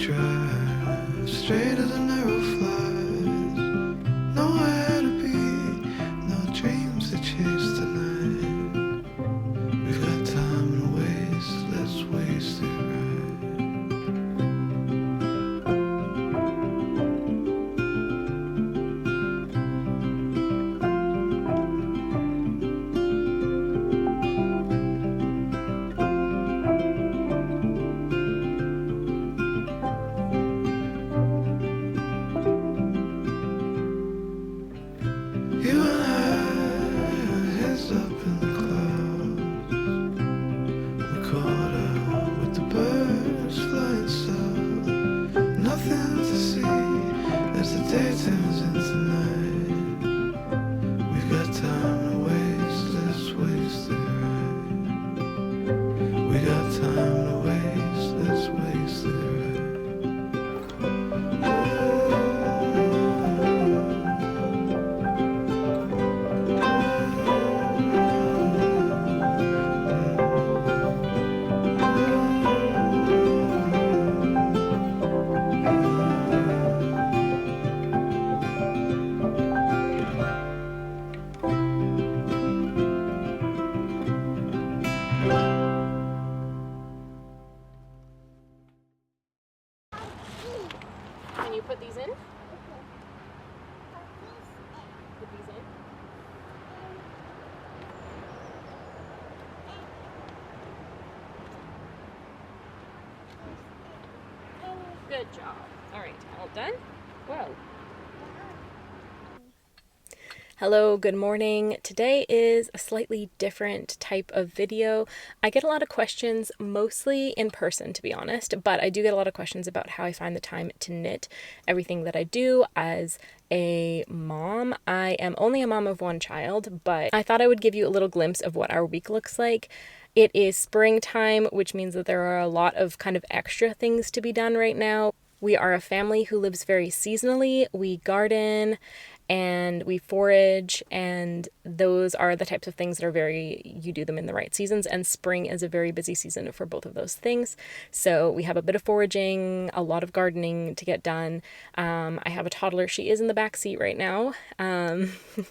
drive straight as an arrow flies. Nowhere to be, no dreams to chase tonight. We've got time to waste, let's waste it right. You and I, heads up in the clouds. We caught out with the birds flying south. Nothing to see as the day turns into night. We've got time to waste, let's waste it right. We got time to waste, let's waste it right. Can you put these in? Put these in. Good job. All right, all done? Whoa. Hello, good morning. Today is a slightly different type of video. I get a lot of questions, mostly in person to be honest, but I do get a lot of questions about how I find the time to knit everything that I do as a mom. I am only a mom of one child, but I thought I would give you a little glimpse of what our week looks like. It is springtime, which means that there are a lot of kind of extra things to be done right now. We are a family who lives very seasonally. We garden and we forage, and those are the types of things that are you do them in the right seasons, and spring is a very busy season for both of those things. So we have a bit of foraging, a lot of gardening to get done. I have a toddler. She is in the back seat right now.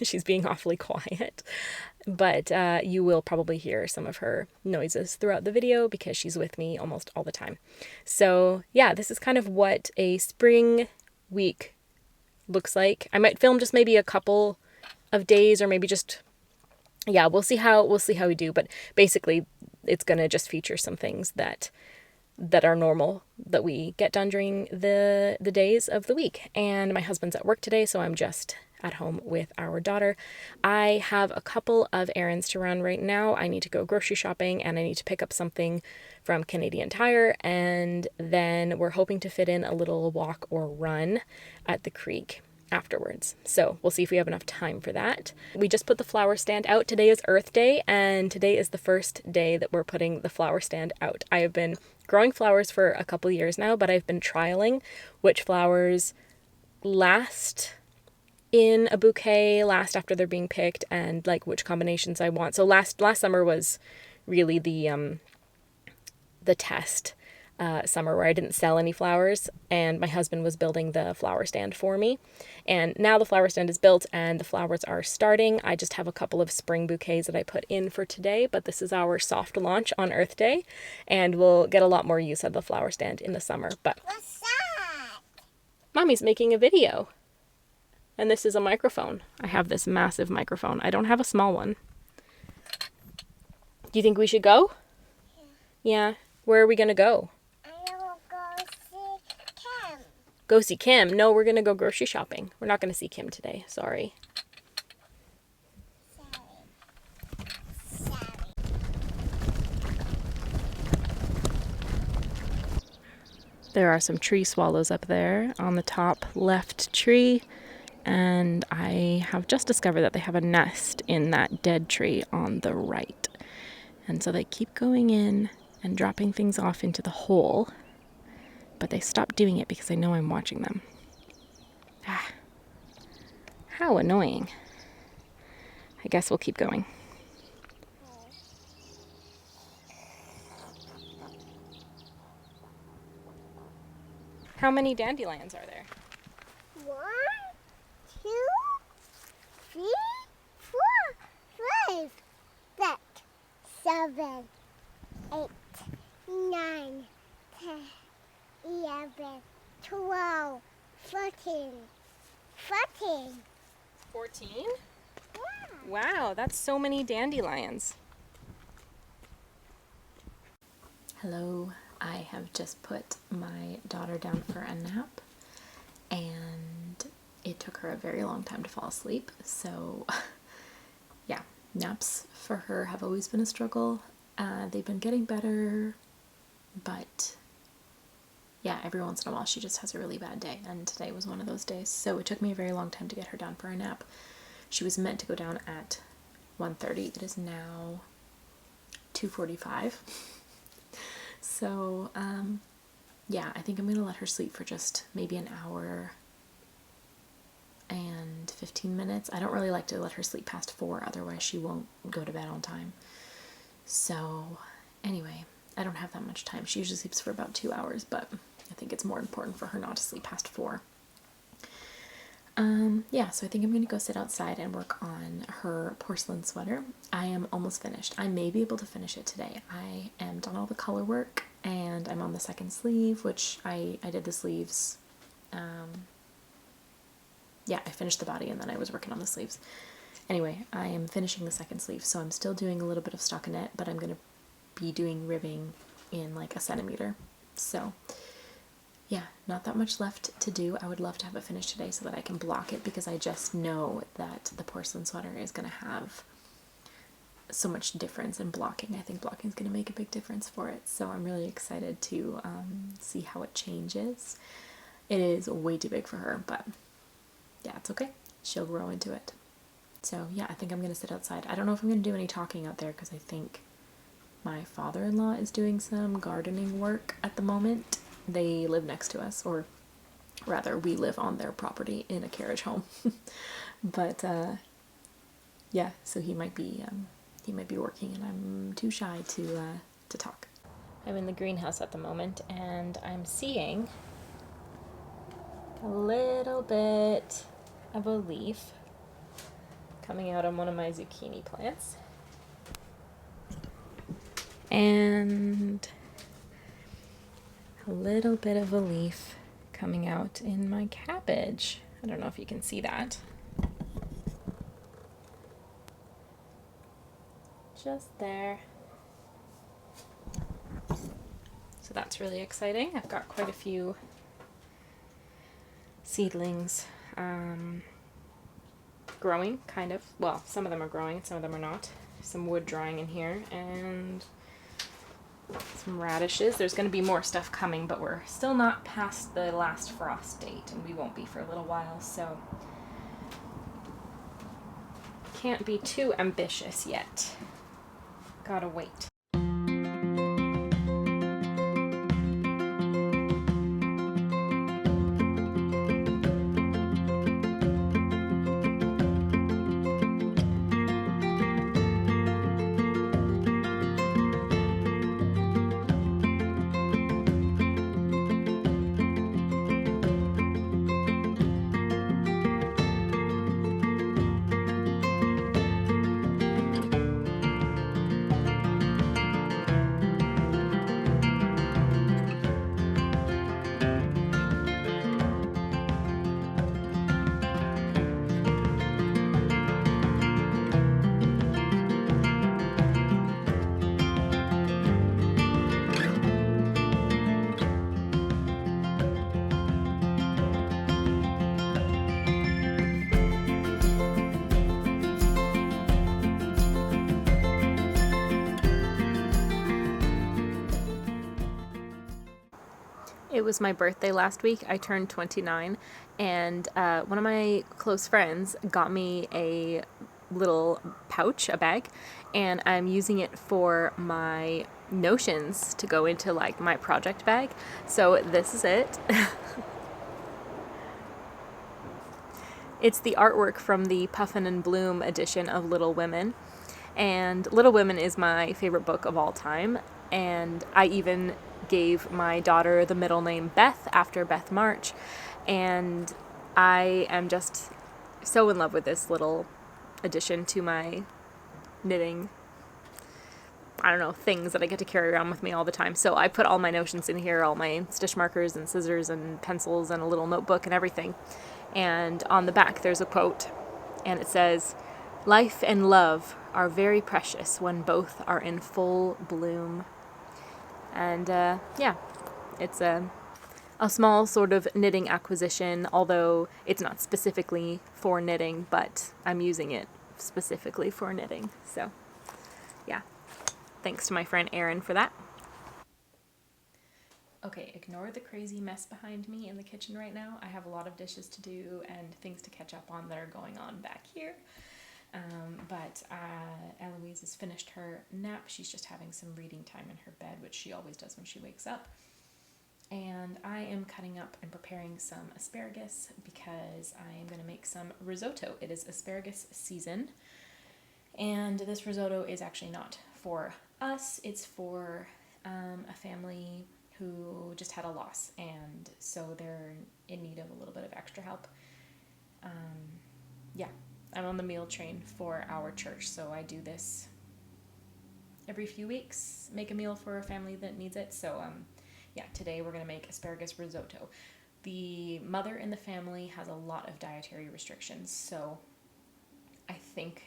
She's being awfully quiet, but you will probably hear some of her noises throughout the video because she's with me almost all the time. So yeah, this is kind of what a spring week looks like. I might film just maybe a couple of days, or maybe just, yeah, we'll see how we do, but basically it's gonna just feature some things that are normal that we get done during the days of the week. And my husband's at work today, so I'm just at home with our daughter. I have a couple of errands to run right now. I need to go grocery shopping, and I need to pick up something from Canadian Tire, and then we're hoping to fit in a little walk or run at the creek afterwards. So we'll see if we have enough time for that. We just put the flower stand out. Today is Earth Day, and today is the first day that we're putting the flower stand out. I have been growing flowers for a couple years now, but I've been trialing which flowers last in a bouquet, last after they're being picked, and like which combinations I want. So last summer was really the test summer where I didn't sell any flowers, and my husband was building the flower stand for me. And now the flower stand is built and the flowers are starting. I just have a couple of spring bouquets that I put in for today, but this is our soft launch on Earth Day, and we'll get a lot more use of the flower stand in the summer. But what's that? Mommy's making a video. And this is a microphone. I have this massive microphone. I don't have a small one. Do you think we should go? Yeah. Where are we going to go? I will go see Kim. Go see Kim? No, we're going to go grocery shopping. We're not going to see Kim today. Sorry. Sorry. There are some tree swallows up there on the top left tree. And I have just discovered that they have a nest in that dead tree on the right. And so they keep going in and dropping things off into the hole, but they stop doing it because they know I'm watching them. Ah, how annoying. I guess we'll keep going. How many dandelions are there? 1, 2, 3, 4, 5, 6, 7, 8, 9, 10, 11, 12, 13, 14. 14? Yeah. Wow, that's so many dandelions. Hello, I have just put my daughter down for a nap, and it took her a very long time to fall asleep, so yeah, naps for her have always been a struggle. They've been getting better, but yeah, every once in a while she just has a really bad day, and today was one of those days, so it took me a very long time to get her down for a nap. She was meant to go down at 1:30. It is now 2:45. So, yeah, I think I'm going to let her sleep for just maybe an hour and 15 minutes. I don't really like to let her sleep past 4, otherwise she won't go to bed on time. So, anyway, I don't have that much time. She usually sleeps for about 2 hours, but I think it's more important for her not to sleep past 4. Yeah, so I think I'm going to go sit outside and work on her porcelain sweater. I am almost finished. I may be able to finish it today. I am done all the color work, and I'm on the second sleeve, which I did the sleeves. Yeah, I finished the body and then I was working on the sleeves. Anyway, I am finishing the second sleeve, so I'm still doing a little bit of stockinette, but I'm going to be doing ribbing in like a centimeter. So yeah, not that much left to do. I would love to have it finished today so that I can block it, because I just know that the porcelain sweater is going to have so much difference in blocking. I think blocking is going to make a big difference for it, so I'm really excited to see how it changes. It is way too big for her, but yeah, it's okay. She'll grow into it. So yeah, I think I'm going to sit outside. I don't know if I'm going to do any talking out there, because I think my father-in-law is doing some gardening work at the moment. They live next to us, or rather we live on their property in a carriage home. But yeah, so he might be working, and I'm too shy to talk. I'm in the greenhouse at the moment, and I'm seeing a little bit of a leaf coming out on one of my zucchini plants, and a little bit of a leaf coming out in my cabbage. I don't know if you can see that. Just there. So that's really exciting. I've got quite a few seedlings growing, kind of. Well, some of them are growing, some of them are not. Some wood drying in here, and some radishes. There's going to be more stuff coming, but we're still not past the last frost date, and we won't be for a little while, so can't be too ambitious yet. Gotta wait. It was my birthday last week. I turned 29, and one of my close friends got me a little pouch, a bag, and I'm using it for my notions to go into like my project bag. So this is it. It's the artwork from the Puffin and Bloom edition of Little Women, and Little Women is my favorite book of all time. And I even gave my daughter the middle name Beth after Beth March. And I am just so in love with this little addition to my knitting, I don't know, things that I get to carry around with me all the time. So I put all my notions in here, all my stitch markers and scissors and pencils and a little notebook and everything. And on the back there's a quote, and it says, "Life and love are very precious when both are in full bloom." And yeah, it's a small sort of knitting acquisition, although it's not specifically for knitting, but I'm using it specifically for knitting. So yeah, thanks to my friend Erin for that. Okay, ignore the crazy mess behind me in the kitchen right now. I have a lot of dishes to do and things to catch up on that are going on back here. But Eloise has finished her nap. She's just having some reading time in her bed, which she always does when she wakes up. And I am cutting up and preparing some asparagus because I am going to make some risotto. It is asparagus season. And this risotto is actually not for us. It's for a family who just had a loss, and so they're in need of a little bit of extra help. Yeah, I'm on the meal train for our church, so I do this every few weeks, make a meal for a family that needs it. So yeah, today we're going to make asparagus risotto. The mother in the family has a lot of dietary restrictions, so I think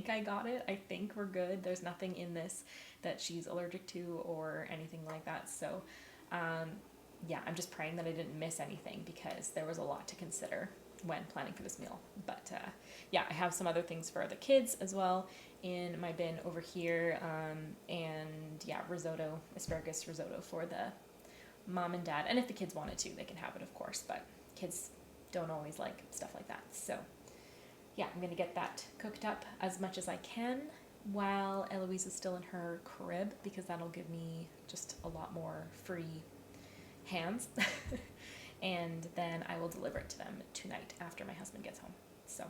I got it. I think we're good. There's nothing in this that she's allergic to or anything like that. So yeah, I'm just praying that I didn't miss anything because there was a lot to consider when planning for this meal. But yeah, I have some other things for the kids as well in my bin over here. And yeah, risotto, asparagus risotto for the mom and dad. And if the kids wanted to, they can have it, of course, but kids don't always like stuff like that. So yeah, I'm going to get that cooked up as much as I can while Eloise is still in her crib, because that'll give me just a lot more free hands. And then I will deliver it to them tonight after my husband gets home. So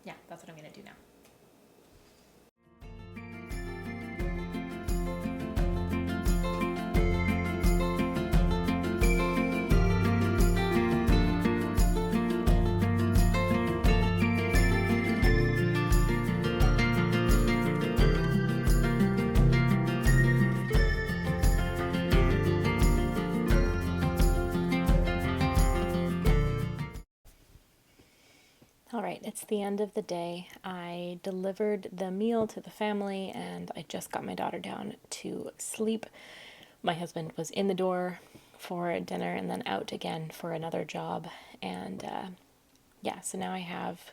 yeah, that's what I'm going to do now. All right, it's the end of the day. I delivered the meal to the family and I just got my daughter down to sleep. My husband was in the door for dinner and then out again for another job. And yeah, so now I have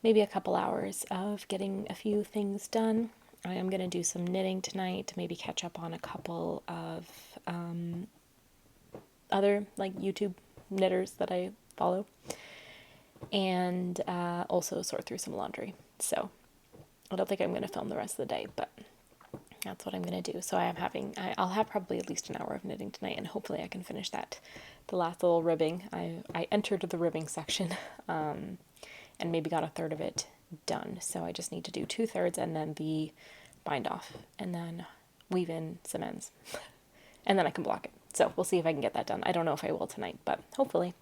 maybe a couple hours of getting a few things done. I am going to do some knitting tonight, maybe catch up on a couple of other like YouTube knitters that I follow. And also sort through some laundry. So I don't think I'm going to film the rest of the day, but that's what I'm going to do. So I'll have probably at least an hour of knitting tonight, and hopefully I can finish that, the last little ribbing. I entered the ribbing section and maybe got a third of it done. So I just need to do 2/3 and then the bind off and then weave in some ends and then I can block it. So we'll see if I can get that done. I don't know if I will tonight, but hopefully.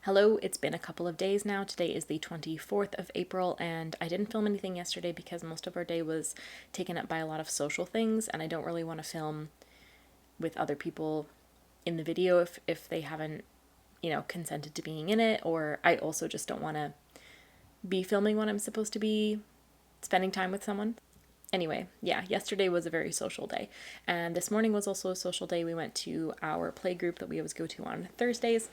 Hello, it's been a couple of days now. Today is the 24th of April, and I didn't film anything yesterday because most of our day was taken up by a lot of social things, and I don't really want to film with other people in the video if they haven't, consented to being in it, or I also just don't want to be filming when I'm supposed to be spending time with someone. Anyway, yeah, yesterday was a very social day, and this morning was also a social day. We went to our play group that we always go to on Thursdays,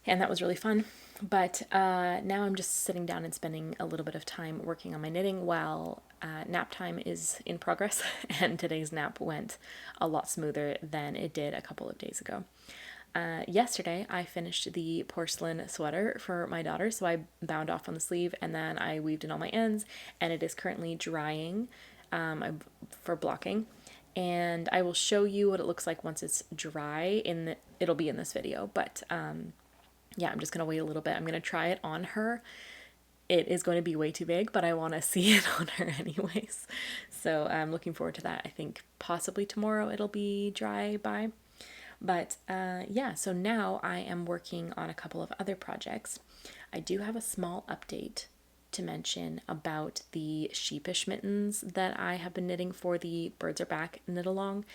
and that was really fun. But now I'm just sitting down and spending a little bit of time working on my knitting while nap time is in progress. And today's nap went a lot smoother than it did a couple of days ago. Yesterday, I finished the porcelain sweater for my daughter. So I bound off on the sleeve and then I weaved in all my ends. And it is currently drying for blocking. And I will show you what it looks like once it's dry. It'll be in this video. But yeah, I'm just going to wait a little bit. I'm going to try it on her it is going to be way too big, but I want to see it on her anyways. So I'm looking forward to that. I think possibly tomorrow it'll be dry by. But yeah, so now I am working on a couple of other projects. I do have a small update to mention about the Sheepish mittens that I have been knitting for the Birds Are Back knit along.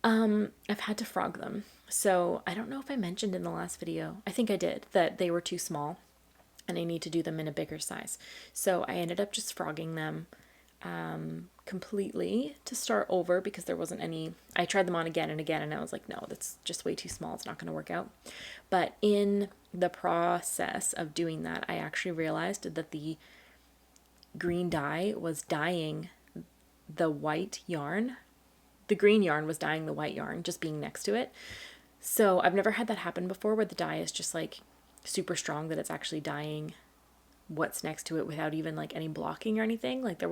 I've had to frog them. So I don't know if I mentioned in the last video, I think I did, that they were too small and I need to do them in a bigger size. So I ended up just frogging them completely to start over because there wasn't any. I tried them on again and again and I was like, no, that's just way too small. It's not going to work out. But in the process of doing that, I actually realized that the green dye was dyeing the white yarn. The green yarn was dyeing the white yarn, just being next to it. So I've never had that happen before where the dye is just like super strong that it's actually dyeing what's next to it without even like any blocking or anything. Like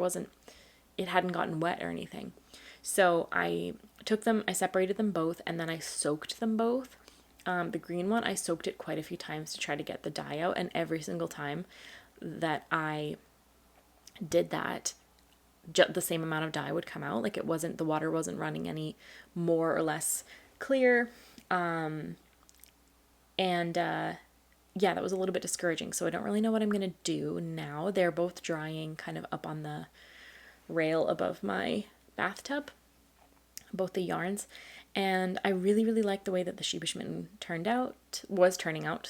it hadn't gotten wet or anything. So I took them, I separated them both, and then I soaked them both. The green one, I soaked it quite a few times to try to get the dye out, and every single time that I did that, the same amount of dye would come out. Like the water wasn't running any more or less clear. Yeah, that was a little bit discouraging. So I don't really know what I'm going to do now. They're both drying kind of up on the rail above my bathtub, both the yarns. And I really, really like the way that the Sheepish mitten was turning out,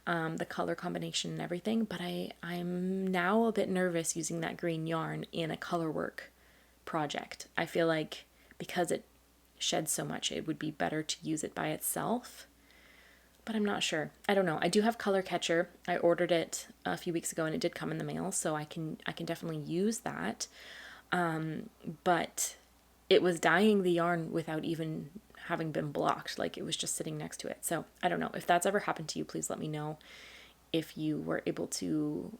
the color combination and everything. But I'm now a bit nervous using that green yarn in a color work project. I feel like because it sheds so much, it would be better to use it by itself. But I'm not sure. I don't know. I do have Color Catcher. I ordered it a few weeks ago and it did come in the mail, so I can definitely use that. But it was dyeing the yarn without even having been blocked. Like it was just sitting next to it. So I don't know. If that's ever happened to you, please let me know if you were able to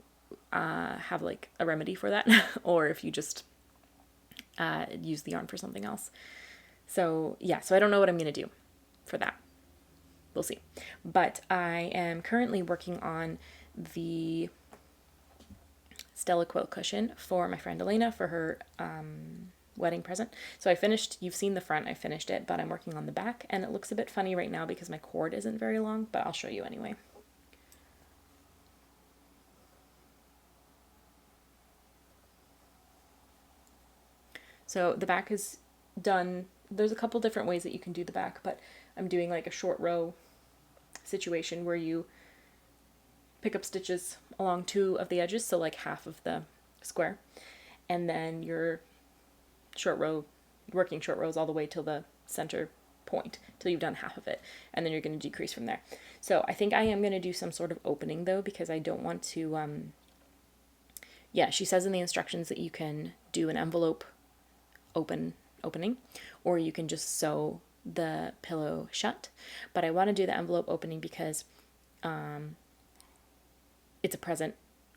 have like a remedy for that or if you just use the yarn for something else. So yeah, so I don't know what I'm going to do for that. We'll see. But I am currently working on the Stella quilt cushion for my friend Lene for her wedding present. So I finished, you've seen the front, I finished it, but I'm working on the back and it looks a bit funny right now because my cord isn't very long, but I'll show you anyway. So the back is done. There's a couple different ways that you can do the back, but I'm doing like a short row situation where you pick up stitches along two of the edges, so like half of the square, and then your working short rows all the way till the center point, till you've done half of it, and then you're going to decrease from there. So I think I am going to do some sort of opening though, because I don't want to, yeah, she says in the instructions that you can do an envelope opening, or you can just sew the pillow shut, but I want to do the envelope opening because it's a present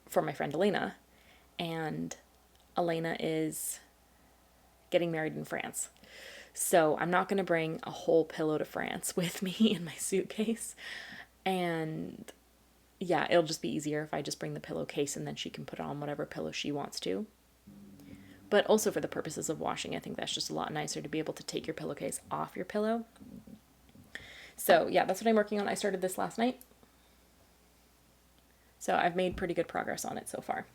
for my friend Elena, and Elena is getting married in France. So I'm not going to bring a whole pillow to France with me in my suitcase, and yeah, it'll just be easier if I just bring the pillowcase and then she can put on whatever pillow she wants to. But also for the purposes of washing, I think that's just a lot nicer to be able to take your pillowcase off your pillow. So yeah, that's what I'm working on. I started this last night. So I've made pretty good progress on it so far.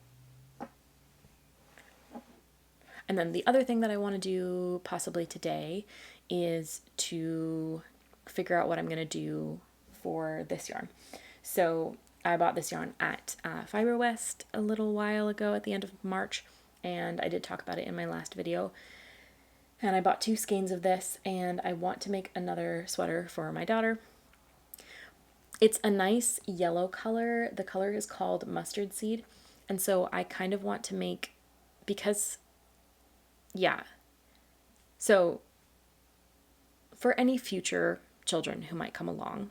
And then the other thing that I want to do possibly today is to figure out what I'm going to do for this yarn. So I bought this yarn at Fiber West a little while ago at the end of March. And I did talk about it in my last video. And I bought 2 skeins of this, and I want to make another sweater for my daughter. It's a nice yellow color. The color is called Mustard Seed. And so I kind of want to make, because, yeah. So for any future children who might come along,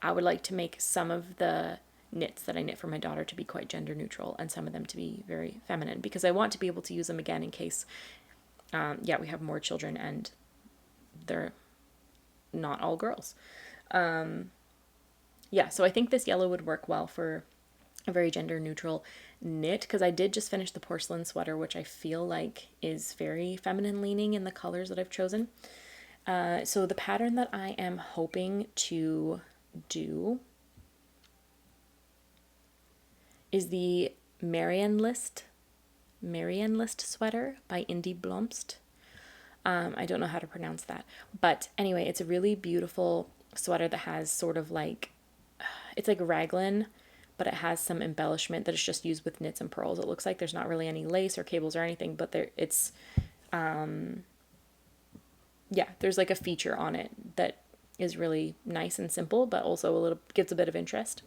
I would like to make some of the knits that I knit for my daughter to be quite gender neutral and some of them to be very feminine, because I want to be able to use them again in case, we have more children and they're not all girls. So I think this yellow would work well for a very gender neutral knit, because I did just finish the porcelain sweater, which I feel like is very feminine leaning in the colors that I've chosen. So the pattern that I am hoping to do is the Marianne List sweater by Indie Blomst. I don't know how to pronounce that, but anyway, it's a really beautiful sweater that has sort of like, it's like raglan, but it has some embellishment that is just used with knits and pearls. It looks like there's not really any lace or cables or anything, but there's like a feature on it that is really nice and simple, but also gives a bit of interest.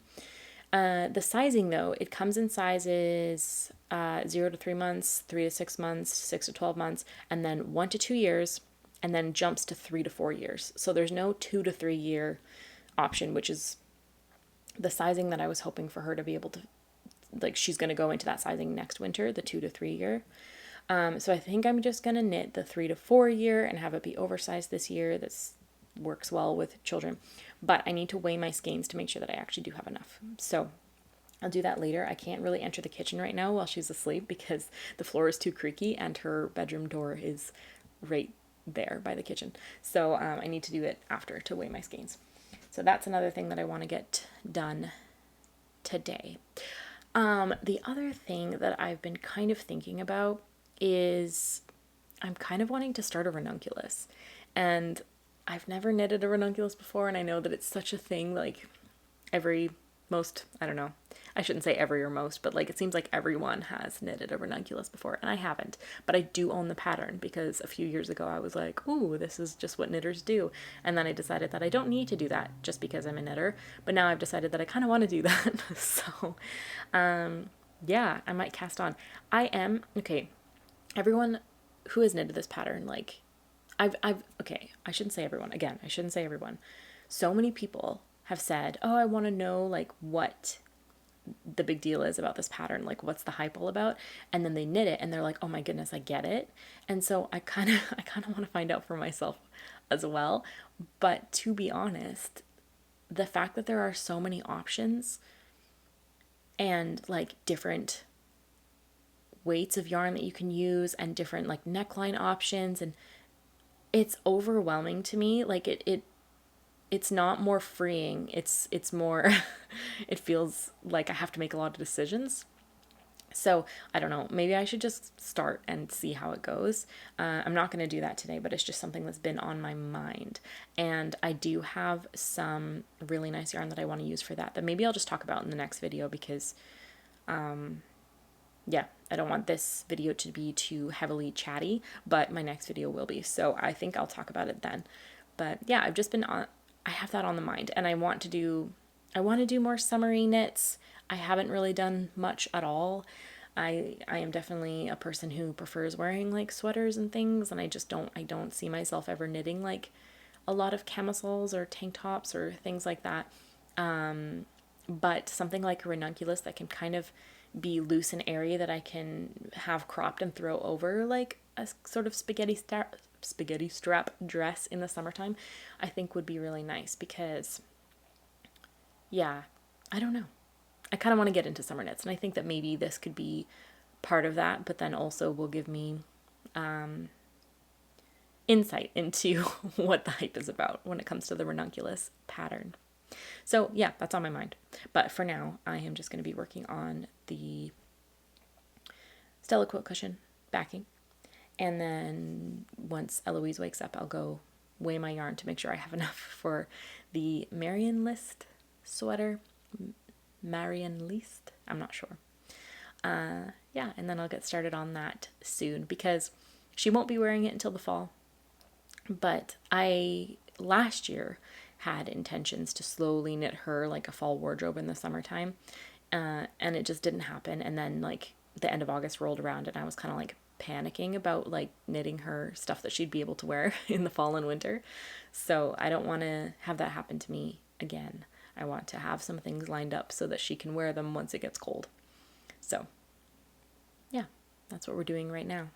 The sizing, though, it comes in sizes 0 to 3 months, 3 to 6 months, 6 to 12 months, and then 1 to 2 years, and then jumps to 3 to 4 years. So there's no 2 to 3 year option, which is the sizing that I was hoping for her to be able to, like, she's going to go into that sizing next winter, the 2 to 3 year. So I think I'm just going to knit the 3 to 4 year and have it be oversized this year. This works well with children, but I need to weigh my skeins to make sure that I actually do have enough. So I'll do that later. I can't really enter the kitchen right now while she's asleep because the floor is too creaky and her bedroom door is right there by the kitchen. So I need to do it after to weigh my skeins. So that's another thing that I want to get done today. The other thing that I've been kind of thinking about is I'm kind of wanting to start a ranunculus, and I've never knitted a ranunculus before, and I know that it's such a thing, like I don't know, I shouldn't say every or most, but like it seems like everyone has knitted a ranunculus before, and I haven't, but I do own the pattern because a few years ago I was like, ooh, this is just what knitters do, and then I decided that I don't need to do that just because I'm a knitter, but now I've decided that I kind of want to do that. So yeah, I might cast on. Okay, everyone who has knitted this pattern, like okay, I shouldn't say everyone. Again, I shouldn't say everyone. So many people have said, oh, I want to know like what the big deal is about this pattern. Like what's the hype all about? And then they knit it and they're like, oh my goodness, I get it. And so I kind of want to find out for myself as well. But to be honest, the fact that there are so many options and like different weights of yarn that you can use and different like neckline options, and it's overwhelming to me. Like it's not more freeing. It's more, it feels like I have to make a lot of decisions. So I don't know, maybe I should just start and see how it goes. I'm not going to do that today, but it's just something that's been on my mind. And I do have some really nice yarn that I want to use for that maybe I'll just talk about in the next video because, yeah, I don't want this video to be too heavily chatty, but my next video will be. So I think I'll talk about it then. But yeah, I have that on the mind, and I want to do more summery knits. I haven't really done much at all. I am definitely a person who prefers wearing like sweaters and things, and I don't see myself ever knitting like a lot of camisoles or tank tops or things like that. But something like a ranunculus that can kind of be loose and airy that I can have cropped and throw over like a sort of spaghetti strap dress in the summertime, I think would be really nice because, yeah, I don't know. I kind of want to get into summer knits, and I think that maybe this could be part of that, but then also will give me insight into what the hype is about when it comes to the ranunculus pattern. So yeah, that's on my mind. But for now, I am just going to be working on the Stella quilt cushion backing. And then once Eloise wakes up, I'll go weigh my yarn to make sure I have enough for the Marianne List sweater. Marianne List? I'm not sure. Yeah, and then I'll get started on that soon because she won't be wearing it until the fall. But I, last year, had intentions to slowly knit her like a fall wardrobe in the summertime, and it just didn't happen. And then like the end of August rolled around and I was kind of like panicking about like knitting her stuff that she'd be able to wear in the fall and winter. So I don't want to have that happen to me again. I want to have some things lined up so that she can wear them once it gets cold. So yeah, that's what we're doing right now.